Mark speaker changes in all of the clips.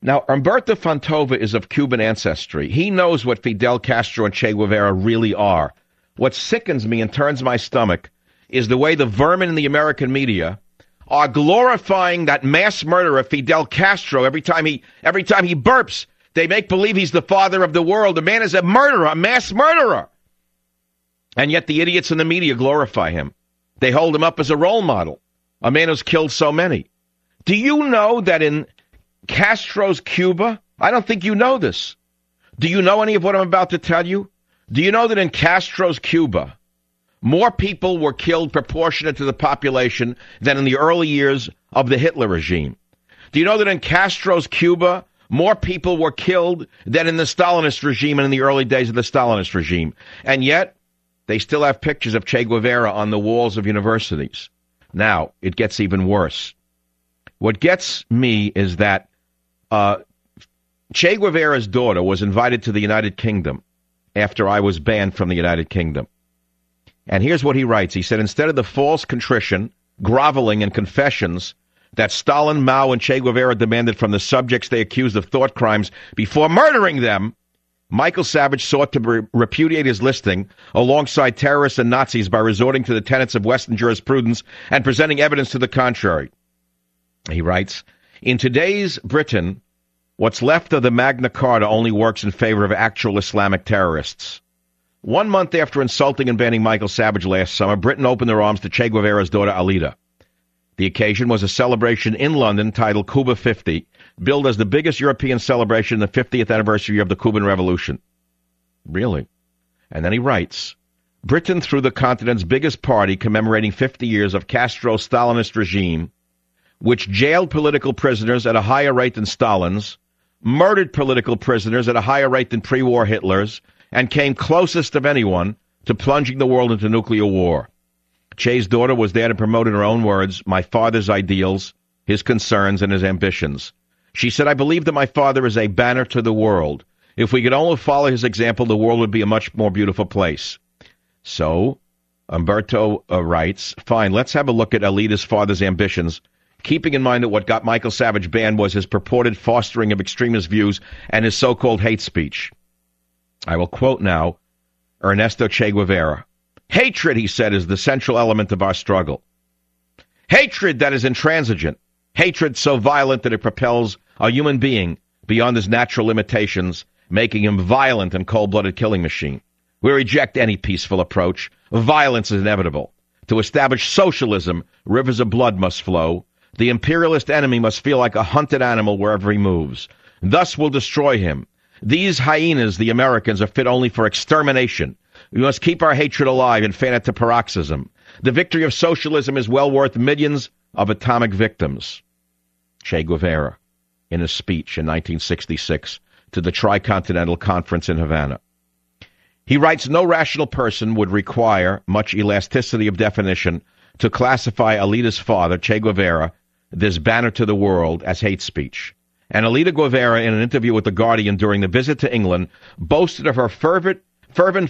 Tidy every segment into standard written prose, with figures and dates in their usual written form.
Speaker 1: Now, Humberto Fontova is of Cuban ancestry. He knows what Fidel Castro and Che Guevara really are. What sickens me and turns my stomach is the way the vermin in the American media are glorifying that mass murderer Fidel Castro. Every time he burps, they make believe he's the father of the world. The man is a murderer, a mass murderer. And yet the idiots in the media glorify him. They hold him up as a role model, a man who's killed so many. Do you know that in Castro's Cuba, I don't think you know this. Do you know any of what I'm about to tell you? Do you know that in Castro's Cuba, more people were killed proportionate to the population than in the early years of the Hitler regime? Do you know that in Castro's Cuba, more people were killed than in the Stalinist regime and in the early days of the Stalinist regime? And yet, they still have pictures of Che Guevara on the walls of universities. Now, it gets even worse. What gets me is that Che Guevara's daughter was invited to the United Kingdom after I was banned from the United Kingdom. And here's what he writes. He said, instead of the false contrition, groveling, and confessions that Stalin, Mao, and Che Guevara demanded from the subjects they accused of thought crimes before murdering them, Michael Savage sought to repudiate his listing alongside terrorists and Nazis by resorting to the tenets of Western jurisprudence and presenting evidence to the contrary. He writes, in today's Britain, what's left of the Magna Carta only works in favor of actual Islamic terrorists. 1 month after insulting and banning Michael Savage last summer, Britain opened their arms to Che Guevara's daughter, Alida. The occasion was a celebration in London titled Cuba 50, billed as the biggest European celebration in the 50th anniversary of the Cuban Revolution. Really? And then he writes, Britain threw the continent's biggest party commemorating 50 years of Castro's Stalinist regime, which jailed political prisoners at a higher rate than Stalin's, murdered political prisoners at a higher rate than pre-war Hitler's, and came closest of anyone to plunging the world into nuclear war. Che's daughter was there to promote, in her own words, my father's ideals, his concerns, and his ambitions. She said, I believe that my father is a banner to the world. If we could only follow his example, the world would be a much more beautiful place. So, Humberto writes, fine, let's have a look at Alida's father's ambitions, keeping in mind that what got Michael Savage banned was his purported fostering of extremist views and his so-called hate speech. I will quote now Ernesto Che Guevara. Hatred, he said, is the central element of our struggle. Hatred that is intransigent. Hatred so violent that it propels a human being beyond his natural limitations, making him violent and cold-blooded killing machine. We reject any peaceful approach. Violence is inevitable. To establish socialism, rivers of blood must flow. The imperialist enemy must feel like a hunted animal wherever he moves. Thus we'll destroy him. These hyenas, the Americans, are fit only for extermination. We must keep our hatred alive and fan it to paroxysm. The victory of socialism is well worth millions of atomic victims. Che Guevara, in a speech in 1966 to the Tricontinental Conference in Havana. He writes, no rational person would require much elasticity of definition to classify Alida's father, Che Guevara, this banner to the world, as hate speech. And Alida Guevara, in an interview with The Guardian during the visit to England, boasted of her fervent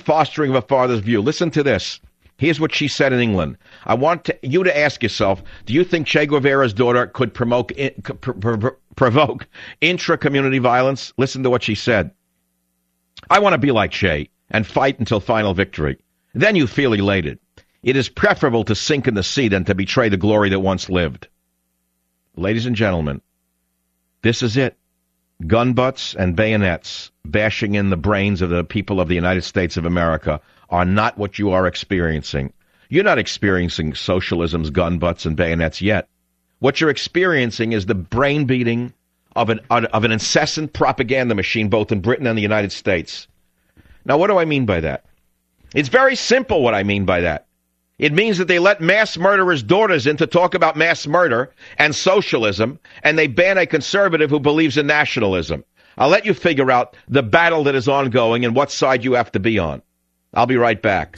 Speaker 1: fostering of her father's view. Listen to this. Here's what she said in England. I want you to ask yourself, do you think Che Guevara's daughter could provoke intra-community violence? Listen to what she said. I want to be like Che and fight until final victory. Then you feel elated. It is preferable to sink in the sea than to betray the glory that once lived. Ladies and gentlemen, this is it. Gun butts and bayonets bashing in the brains of the people of the United States of America are not what you are experiencing. You're not experiencing socialism's gun butts and bayonets yet. What you're experiencing is the brain beating of an incessant propaganda machine, both in Britain and the United States. Now, what do I mean by that? It's very simple what I mean by that. It means that they let mass murderers' daughters in to talk about mass murder and socialism, and they ban a conservative who believes in nationalism. I'll let you figure out the battle that is ongoing and what side you have to be on. I'll be right back.